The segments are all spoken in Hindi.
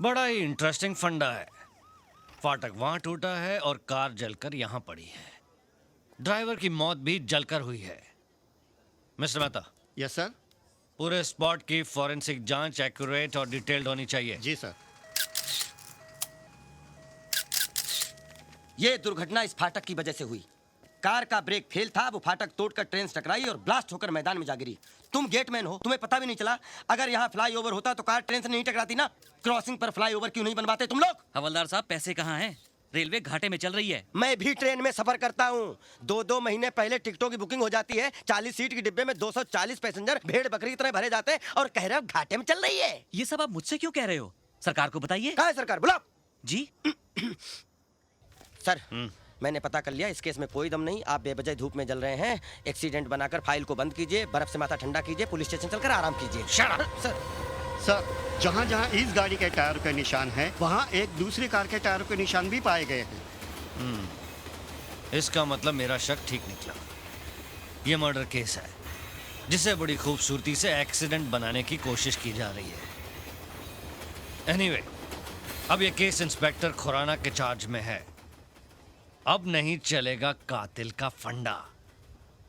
बड़ा ही इंटरेस्टिंग फंडा है। फाटक वहां टूटा है और कार जलकर यहां पड़ी है। ड्राइवर की मौत भी जलकर हुई है। Mister Mehta, yes sir. पूरे स्पॉट की फॉरेंसिक जांच एक्यूरेट और डिटेल्ड होनी चाहिए। जी सर। ये दुर्घटना इस फाटक की वजह से हुई। कार का ब्रेक फेल था, वो फाटक तोड़कर ट्रेन से टकराई और ब्लास्ट होकर मैदान में जा गिरी। तुम गेटमैन हो, तुम्हें पता भी नहीं चला। अगर यहाँ फ्लाईओवर होता तो कार ट्रेन से नहीं टकराती ना। क्रॉसिंग पर फ्लाईओवर क्यों नहीं बनवाते तुम लोग? हवलदार साहब, पैसे कहाँ हैं? रेलवे घाटे में चल रही है। मैं भी ट्रेन में सफर करता हूँ। 2-2 महीने पहले टिकटों की बुकिंग हो जाती है। 40 सीट के डिब्बे में 240 पैसेंजर भेड़ बकरी की तरह भरे जाते हैं और कह रहे हो घाटे में चल रही है। ये सब आप मुझसे क्यों कह रहे हो? सरकार को बताइए। कहाँ है सरकार? बुलाओ। जी। सर, मैंने पता कर लिया, इस केस में कोई दम नहीं। आप बेवजह धूप में जल रहे हैं। एक्सीडेंट बनाकर फाइल को बंद कीजिए, बर्फ से माथा ठंडा कीजिए, पुलिस स्टेशन चलकर आराम कीजिए। Shut up! सर, सर, जहाँ जहाँ इस गाड़ी के टायर के निशान हैं, वहाँ एक दूसरी कार के टायर के निशान भी पाए गए हैं। इसका मतलब मेरा शक ठीक निकला। ये मर्डर केस है जिसे बड़ी खूबसूरती से एक्सीडेंट बनाने की कोशिश की जा रही है। एनीवे, अब ये केस इंस्पेक्टर खुराना के चार्ज में है। अब नहीं चलेगा कातिल का फंडा,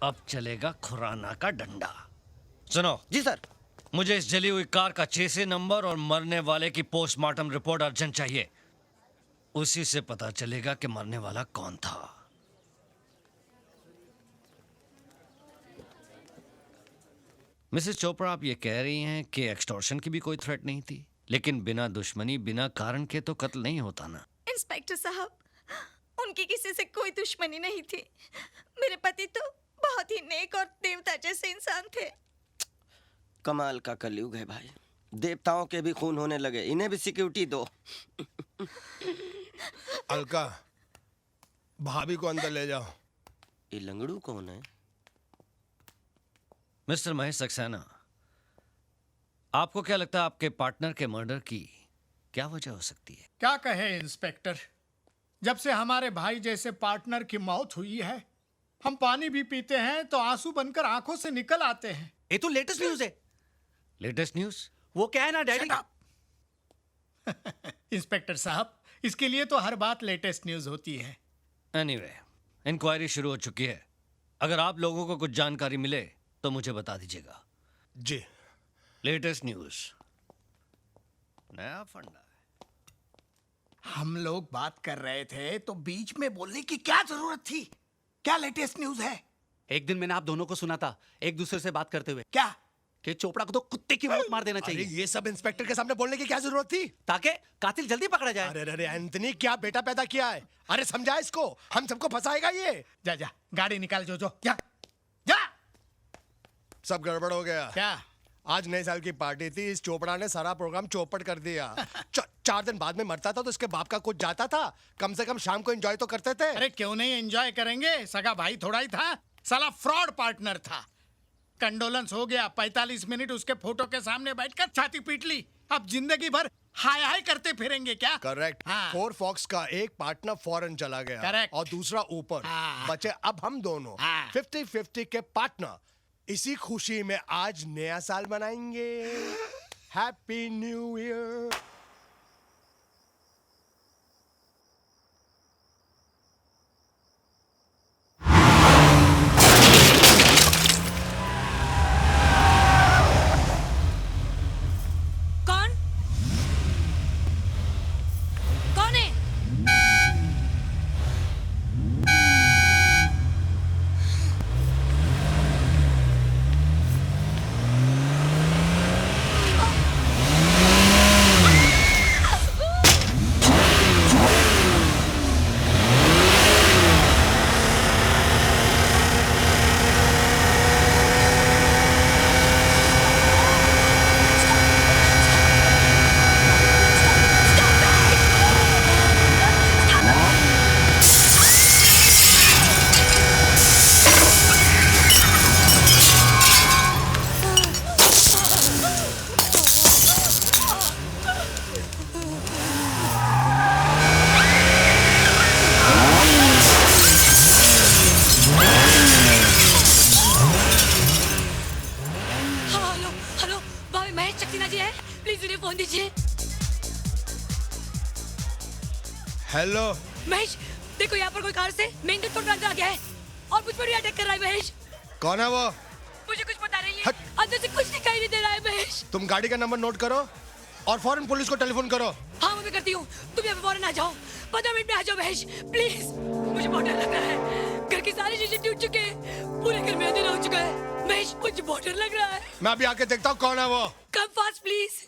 अब चलेगा खुराना का डंडा। सुनो जी सर। मुझे इस जली हुई कार का चेसे नंबर और मरने वाले की पोस्टमार्टम रिपोर्ट अर्जेंट चाहिए। उसी से पता चलेगा कि मरने वाला कौन था। मिसेस चोपड़ा, आप ये कह रही हैं कि एक्सटॉर्शन की भी कोई थ्रेट नहीं थी, लेकिन बिना दुश्मनी बिना कारण के तो कत्ल नहीं होता ना। इंस्पेक्टर साहब, उनकी किसी से कोई दुश्मनी नहीं थी। मेरे पति तो बहुत ही नेक और देवता जैसे इंसान थे। कमाल का कलयुग है भाई। देवताओं के भी खून होने लगे, इन्हें भी सिक्योरिटी दो। अलका, भाभी को अंदर ले जाओ। ये लंगड़ू कौन है? मिस्टर महेश सक्सेना, आपको क्या लगता है आपके पार्टनर के मर्डर की क्या वजह हो सकती है? क्या कहे इंस्पेक्टर, जब से हमारे भाई जैसे पार्टनर की मौत हुई है, हम पानी भी पीते हैं तो आंसू बनकर आंखों से निकल आते हैं। ये तो लेटेस्ट न्यूज है। Latest news? वो क्या है ना डैडी। इंस्पेक्टर साहब, इसके लिए तो हर बात लेटेस्ट न्यूज होती है। एनीवे, इंक्वायरी शुरू हो चुकी है। अगर आप लोगों को कुछ जानकारी मिले तो मुझे बता दीजिएगा। जी। लेटेस्ट न्यूज, नया फंडा है। हम लोग बात कर रहे थे तो बीच में बोलने की क्या जरूरत थी? क्या लेटेस्ट न्यूज है? एक दिन मैंने आप दोनों को सुना था एक दूसरे से बात करते हुए क्या? कि चोपड़ा को तो कुत्ते की मौत मार देना अरे चाहिए ये सब इंस्पेक्टर के सामने बोलने की क्या जरूरत थी? ताकि कातिल जल्दी पकड़ा जाए। अरे अरे एंथनी, क्या बेटा पैदा किया है? अरे समझा इसको, हम सबको फंसाएगा ये। जा जा, गाड़ी निकाल जो जा जा। सब गड़बड़ हो गया। क्या? आज नए साल की पार्टी थी, इस चोपड़ा ने सारा प्रोग्राम चौपट कर दिया। 4 दिन बाद में मरता था तो इसके बाप का कुछ जाता था। कम से कम शाम को एंजॉय तो करते थे। अरे क्यों नहीं एंजॉय करेंगे? सगा भाई थोड़ा ही था, साला फ्रॉड पार्टनर था। कंडोलेंस हो गया, 45 मिनट उसके फोटो के सामने बैठकर छाती पीट ली। अब जिंदगी भर हाय हाय करते फिरेंगे क्या? करेक्ट। हाँ। 4 फॉक्स का एक पार्टनर फॉरेन चला गया। Correct। और दूसरा ऊपर। हाँ। बचे अब हम दोनों। हाँ। 50-50 के पार्टनर। इसी खुशी में आज नया साल मनाएंगे। Happy new year. कौन? कौन है? हेलो। महेश देखो यहाँ पर कोई कार से मेन गेट पर आ गया है और मुझ पर भी अटैक कर रहा है महेश। कौन है वो? मुझे कुछ पता नहीं है, हट। अंदर से कुछ दिखाई नहीं दे रहा है महेश। तुम गाड़ी का नंबर नोट करो और फौरन पुलिस को टेलीफोन करो। हाँ मैं करती हूँ, तुम यहाँ पे फौरन आ जाओ, 15 मिनट में आ जाओ महेश प्लीज। मुझे बहुत डर लग रहा है, घर के सारे शीशे टूट चुके हैं, पूरे घर में अंधेरा हो चुका है महेश, मुझे बहुत डर लग रहा है। मैं अभी आके देखता हूँ कौन है वो। Come fast please.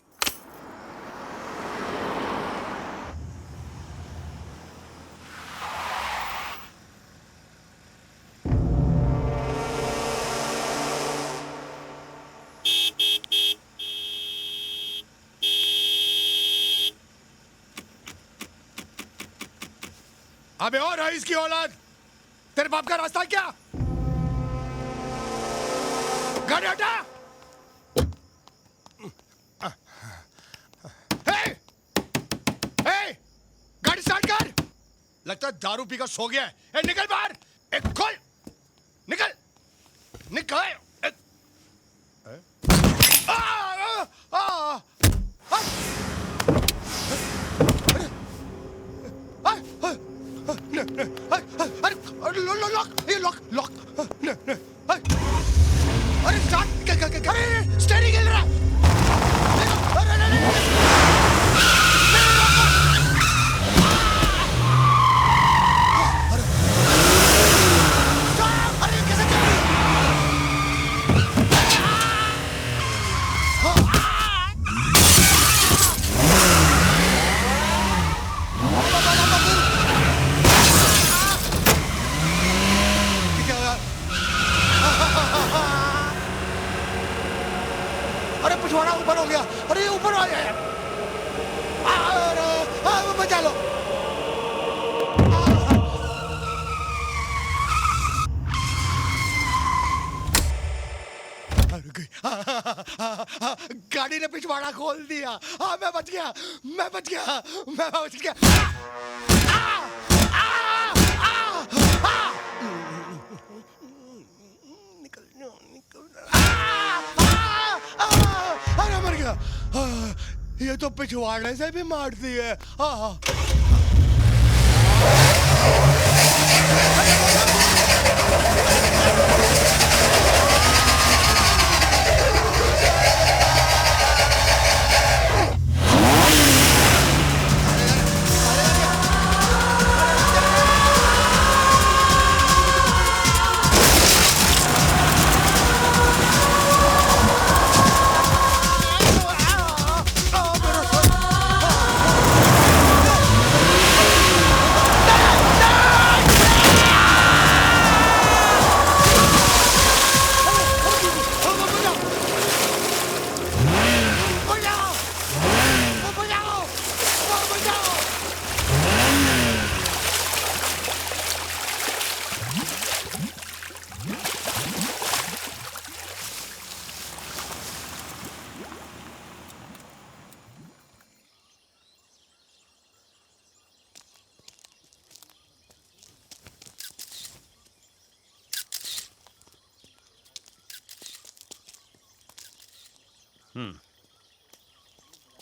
अबे और है इसकी औलाद, तेरे बाप का रास्ता क्या? गाड़ी हटा। हे! हे! गाड़ी स्टार्ट कर। लगता है दारू पीकर सो गया है। ए, निकल बाहर। एक खोल। निकल। निकल। आ, आ, आ, आ, लॉक। अरे स्टार्ट, अरे स्टीयरिंग हिल रहा है। अरे कैसे चल रही अरे पिछवाड़ा ऊपर हो गया। अरे ऊपर आ जाए। बचा लो। गाड़ी ने पिछवाड़ा खोल दिया। हाँ मैं बच गया। अरे मर गया। ये तो पिछवाड़े से भी मारती है।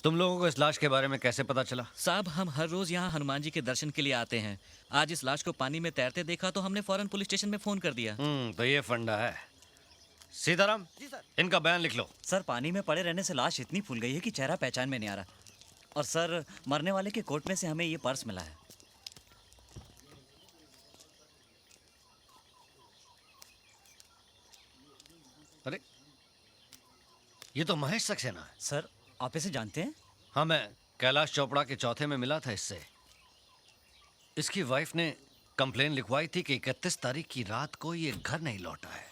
तुम लोगों को इस लाश के बारे में कैसे पता चला? साहब हम हर रोज यहाँ हनुमान जी के दर्शन के लिए आते हैं। आज इस लाश को पानी में तैरते देखा तो हमने फौरन पुलिस स्टेशन में फोन कर दिया। तो ये फंडा है। सीताराम जी सर। इनका बयान लिख लो। सर पानी में पड़े रहने से लाश इतनी फूल गई है कि चेहरा पहचान में नहीं आ रहा। और सर मरने वाले के कोट में से हमें ये पर्स मिला है। अरे ये तो महेश सक्सेना है। सर आप इसे जानते हैं? हाँ मैं कैलाश चोपड़ा के चौथे में मिला था इससे। इसकी वाइफ ने कंप्लेन लिखवाई थी कि 31 तारीख की रात को ये घर नहीं लौटा है।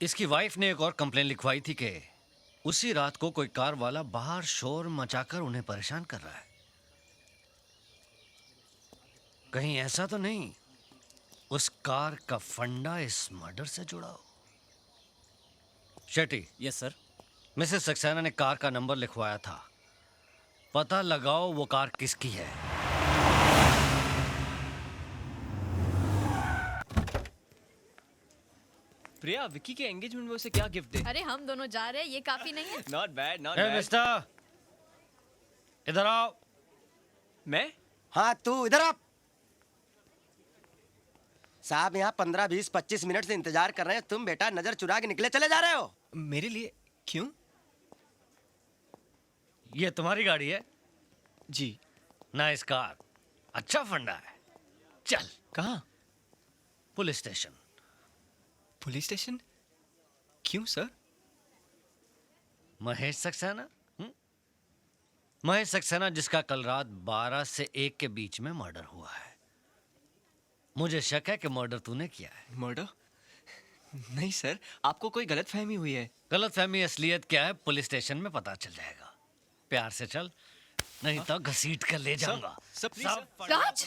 इसकी वाइफ ने एक और कंप्लेन लिखवाई थी कि उसी रात को कोई कार वाला बाहर शोर मचाकर उन्हें परेशान कर रहा है। कहीं ऐसा तो नहीं उस कार का फंडा इस मर्डर से जुड़ा हो? Shetty. Yes sir. Mrs Saxena ने कार का नंबर लिखवाया था, पता लगाओ वो कार किसकी है। प्रिया विकी के एंगेजमेंट में उसे क्या गिफ्ट दे? अरे हम दोनों जा रहे हैं, ये काफी नहीं है? Not bad not a bad. Mister, इधर आओ। मैं? हाँ तू इधर आप। साहब यहाँ 15, 20, 25 मिनट से इंतजार कर रहे हैं, तुम बेटा नजर चुरा के निकले चले जा रहे हो। मेरे लिए क्यों? ये तुम्हारी गाड़ी है? जी। नाइस कार, अच्छा फंडा है। चल कहाँ? Police station. Police station? क्यों सर? महेश सक्सेना? महेश सक्सेना जिसका कल रात 12 से 1 के बीच में मर्डर हुआ है। मुझे शक है कि मर्डर तूने किया है। मर्डर? नहीं सर, आपको कोई गलतफहमी हुई है। गलतफहमी असलियत क्या है पुलिस स्टेशन में पता चल जाएगा। प्यार से चल, नहीं तो घसीट कर ले जाऊंगा। Sir please sir. राज